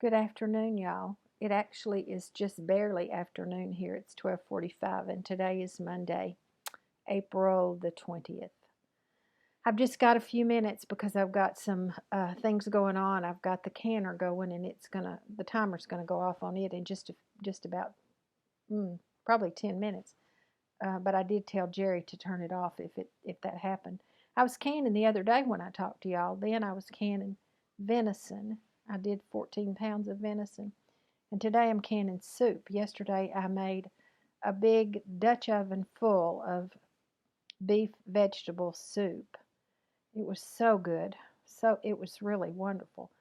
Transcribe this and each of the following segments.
Good afternoon, y'all. It actually is just barely afternoon here. It's 12:45 and today is Monday, April the 20th. I've just got a few minutes because I've got some things going on. I've got the canner going and the timer's gonna go off on it in just about probably 10 minutes. But I did tell Jerry to turn it off if that happened. I was canning the other day when I talked to y'all. Then I was canning venison. I did 14 pounds of venison. And today I'm canning soup. Yesterday I made a big Dutch oven full of beef vegetable soup. It was so good. It was really wonderful.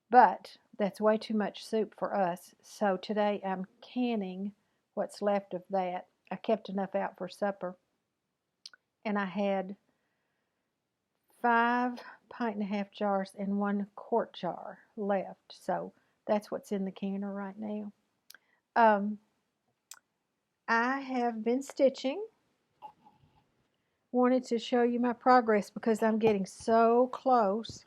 But that's way too much soup for us. So today I'm canning what's left of that. I kept enough out for supper. And I had 5.5 pint jars and 1 quart jar left. So that's what's in the canner right now. I have been stitching. Wanted to show you my progress because I'm getting so close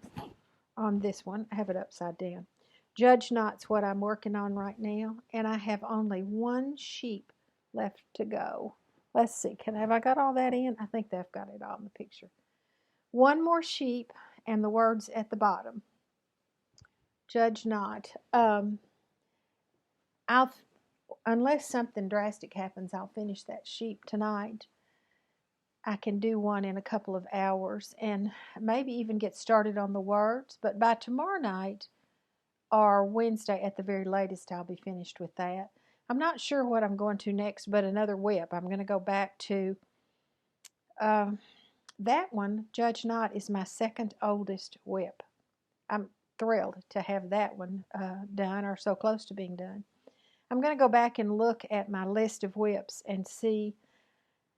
on this one. I have it upside down. Judge Knot's what I'm working on right now, and I have only one sheep left to go. Let's see, have I got all that in? I think they've got it all in the picture. One more sheep and the words at the bottom. Judge Knot. Unless something drastic happens, I'll finish that sheep tonight. I can do one in a couple of hours and maybe even get started on the words, but by tomorrow night or Wednesday at the very latest, I'll be finished with that. I'm not sure what I'm going to next, but another whip. I'm going to go back to that one. Judge Knot is my second oldest whip. I'm thrilled to have that one done or so close to being done. I'm going to go back and look at my list of whips and see.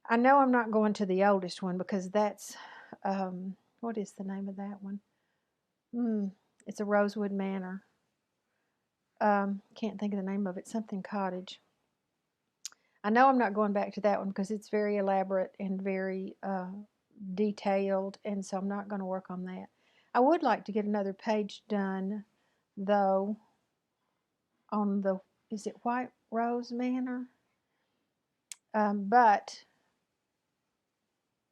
I know I'm not going to the oldest one because that's, what is the name of that one? It's a Rosewood Manor. Can't think of the name of it. Something Cottage. I know I'm not going back to that one because it's very elaborate and very detailed, and so I'm not going to work on that. I would like to get another page done, though, on the, is it White Rose Manor? But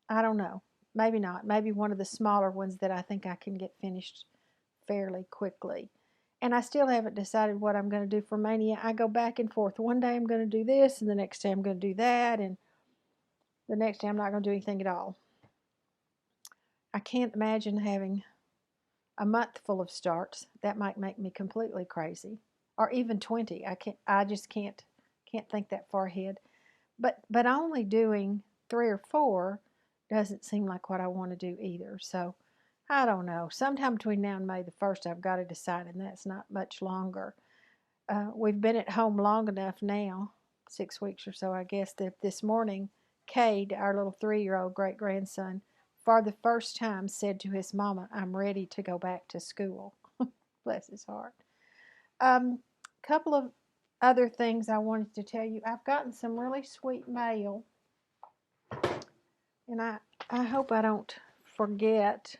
I don't know. Maybe not. Maybe one of the smaller ones that I think I can get finished fairly quickly. And I still haven't decided what I'm going to do for Mania. I go back and forth. One day I'm going to do this, and the next day I'm going to do that, and the next day I'm not going to do anything at all. I can't imagine having a month full of starts. That might make me completely crazy. Or even 20. I just can't think that far ahead. But only doing 3 or 4 doesn't seem like what I want to do either. So I don't know. Sometime between now and May the 1st, I've got to decide, and that's not much longer. We've been at home long enough now, 6 weeks or so, I guess, that this morning, Cade, our little 3-year-old great-grandson, for the first time said to his mama, "I'm ready to go back to school." Bless his heart. Couple of other things I wanted to tell you. I've gotten some really sweet mail, and I hope I don't forget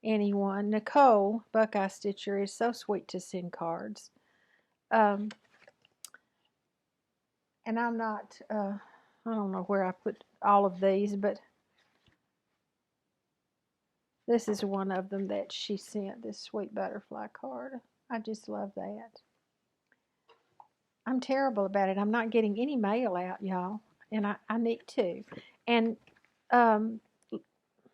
anyone. Nicole, Buckeye Stitcher, is so sweet to send cards. And I'm not, I don't know where I put all of these, but this is one of them that she sent, this sweet butterfly card. I just love that. I'm terrible about it. I'm not getting any mail out, y'all, and I need to. And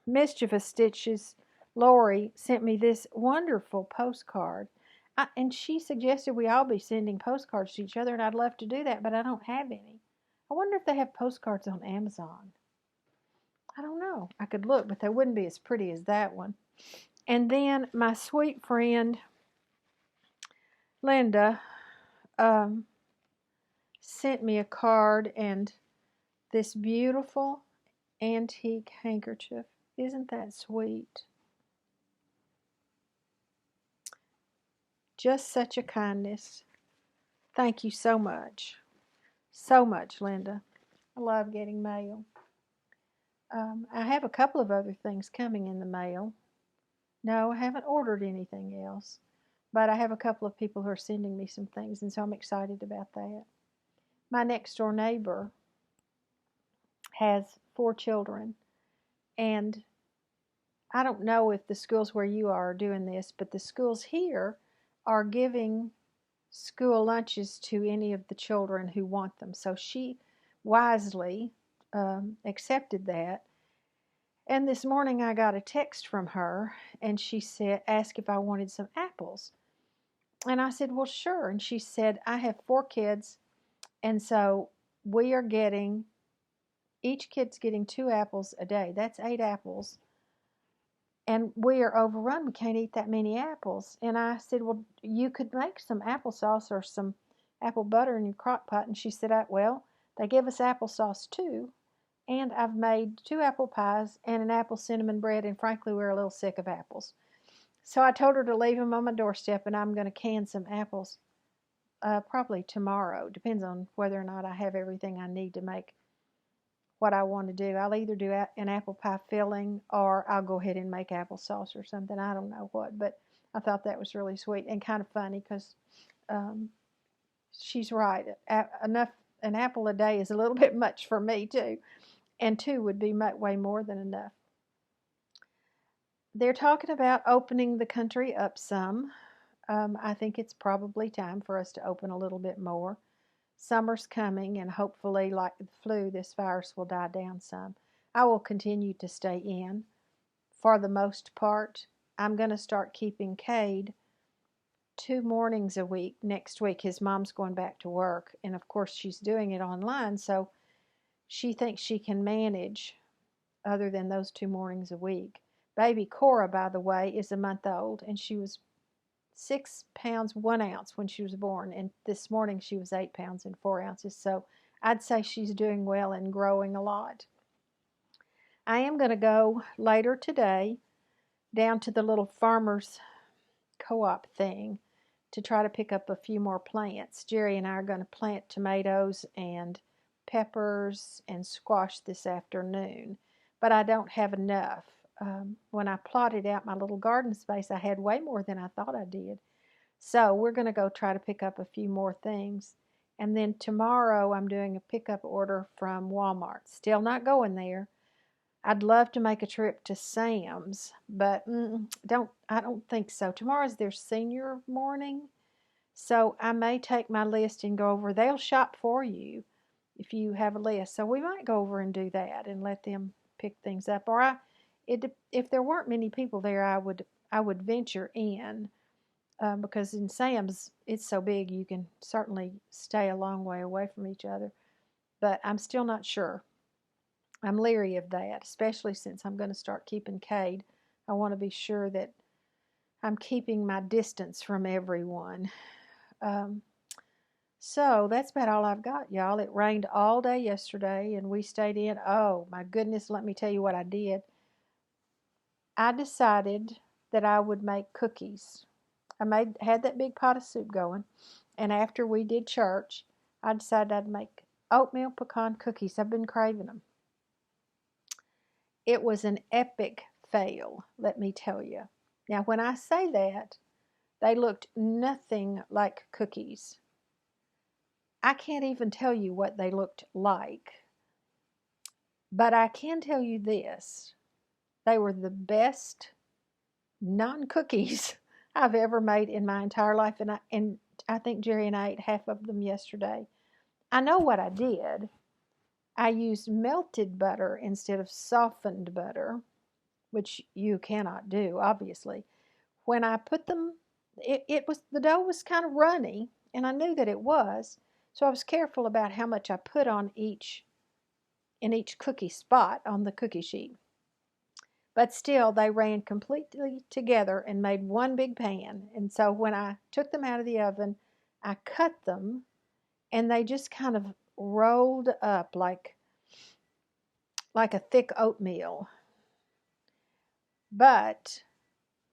Mischievous Stitches, Lori, sent me this wonderful postcard. And she suggested we all be sending postcards to each other, and I'd love to do that, but I don't have any. I wonder if they have postcards on Amazon. I don't know. I could look, but they wouldn't be as pretty as that one. And then my sweet friend Linda sent me a card and this beautiful antique handkerchief. Isn't that sweet? Just such a kindness. Thank you so much. So much, Linda. I love getting mail. I have a couple of other things coming in the mail. No, I haven't ordered anything else. But I have a couple of people who are sending me some things, and so I'm excited about that. My next door neighbor has 4 children, and I don't know if the schools where you are doing this, but the schools here are giving school lunches to any of the children who want them. So she wisely accepted that. And this morning I got a text from her, and she asked if I wanted some apples. And I said, well, sure. And she said, I have 4 kids, and so we are getting, each kid's getting 2 apples a day. That's 8 apples. And we are overrun. We can't eat that many apples. And I said, well, you could make some applesauce or some apple butter in your crock pot. And she said, well, they give us applesauce too. And I've made 2 apple pies and an apple cinnamon bread. And frankly, we're a little sick of apples. So I told her to leave them on my doorstep, and I'm going to can some apples probably tomorrow. Depends on whether or not I have everything I need to make what I want to do. I'll either do an apple pie filling, or I'll go ahead and make applesauce or something. I don't know what, but I thought that was really sweet and kind of funny because she's right. An apple a day is a little bit much for me too, and 2 would be way more than enough. They're talking about opening the country up some. I think it's probably time for us to open a little bit more. Summer's coming, and hopefully, like the flu, this virus will die down some. I will continue to stay in for the most part. I'm going to start keeping Cade 2 mornings a week next week. His mom's going back to work, and of course she's doing it online, so she thinks she can manage other than those 2 mornings a week. Baby Cora, by the way, is a month old, and she was 6 pounds 1 ounce when she was born, and this morning she was 8 pounds and 4 ounces. So I'd say she's doing well and growing a lot. I am going to go later today down to the little farmers co-op thing to try to pick up a few more plants. Jerry and I are going to plant tomatoes and peppers and squash this afternoon, but I don't have enough. When I plotted out my little garden space, I had way more than I thought I did. So we're going to go try to pick up a few more things. And then tomorrow I'm doing a pickup order from Walmart. Still not going there. I'd love to make a trip to Sam's, but I don't think so. Tomorrow's their senior morning, so I may take my list and go over. They'll shop for you if you have a list. So we might go over and do that and let them pick things up. Or if there weren't many people there, I would venture in. Because in Sam's, it's so big you can certainly stay a long way away from each other. But I'm still not sure. I'm leery of that, especially since I'm going to start keeping Cade. I want to be sure that I'm keeping my distance from everyone. So that's about all I've got, y'all. It rained all day yesterday, and we stayed in. Oh, my goodness, let me tell you what I did. I decided that I would make cookies. I had that big pot of soup going, and after we did church, I decided I'd make oatmeal pecan cookies. I've been craving them. It was an epic fail, let me tell you. Now, when I say that, they looked nothing like cookies. I can't even tell you what they looked like, but I can tell you this. They were the best non-cookies I've ever made in my entire life, and I think Jerry and I ate half of them yesterday. I know what I did. I used melted butter instead of softened butter, which you cannot do, obviously. When I put them, the dough was kind of runny, and I knew that it was, so I was careful about how much I put on in each cookie spot on the cookie sheet. But still, they ran completely together and made one big pan. And so when I took them out of the oven, I cut them, and they just kind of rolled up like a thick oatmeal. But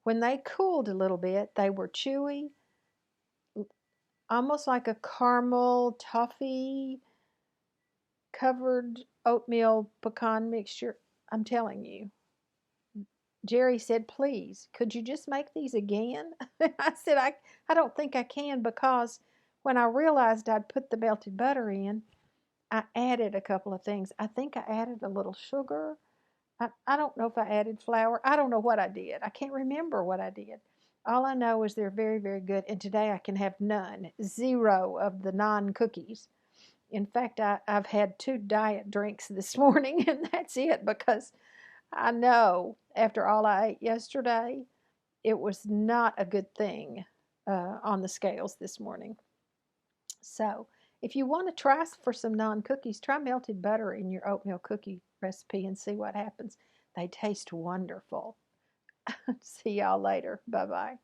when they cooled a little bit, they were chewy, almost like a caramel toffee covered oatmeal pecan mixture. I'm telling you, Jerry said, please, could you just make these again? I said, I don't think I can, because when I realized I'd put the melted butter in, I added a couple of things. I think I added a little sugar. I don't know if I added flour. I don't know what I did. I can't remember what I did. All I know is they're very, very good. And today I can have none, zero of the non-cookies. In fact, I've had 2 diet drinks this morning, and that's it, because I know after all I ate yesterday, it was not a good thing on the scales this morning. So if you want to try for some non-cookies, try melted butter in your oatmeal cookie recipe and see what happens. They taste wonderful. See y'all later. Bye-bye.